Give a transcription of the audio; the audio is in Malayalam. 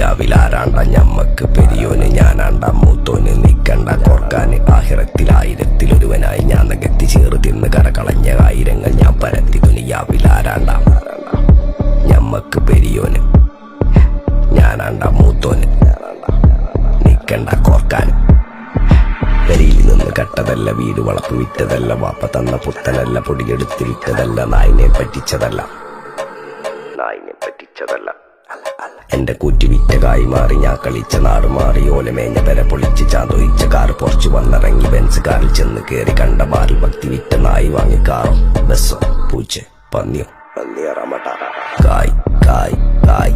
ദുനിയാവിലാരാണ്ട ഞമ്മക്ക് പെരിയോന് ഞാനാണ്ട മൂത്തോന് നിക്കണ്ട കോർക്കാന് ആഹിറത്തിൽ ആയിരത്തിലൊരുവനായി ഞാൻ നകത്തി ചേറ് തിന്ന് കരകളഞ്ഞ ആയിരങ്ങൾ ഞാൻ പരത്തി ദുനിയാവിലാരാണ്ട ഞമ്മക്ക് പെരിയോന് ഞാനാണ്ട മൂത്തോന് നിക്കണ്ട കോർക്കാന് പെരിയിൽ നിന്ന് കട്ടതല്ല വീട് വളപ്പ് വിറ്റതല്ല വാപ്പ തന്ന പുത്തനല്ല പൊടിയെടുത്ത് വിറ്റതല്ല നായിനെ പറ്റിച്ചതല്ല എന്റെ കൂറ്റി വിറ്റ കായി മാറി ഞാൻ കളിച്ച നാട് മാറി ഓലമേഞ്ഞ പെര പൊളിച്ച് ചാന്തൊയിച്ച കാറ് പൊറച്ചു വന്നിറങ്ങി ബെൻസ് കാറിൽ ചെന്ന് കേറി കണ്ട ബാറിൽ ഭക്തി വിറ്റ നായി വാങ്ങി കാറോ ബസ്സോ പൂച്ച പന്നിയോ കായ് കായ് കായ്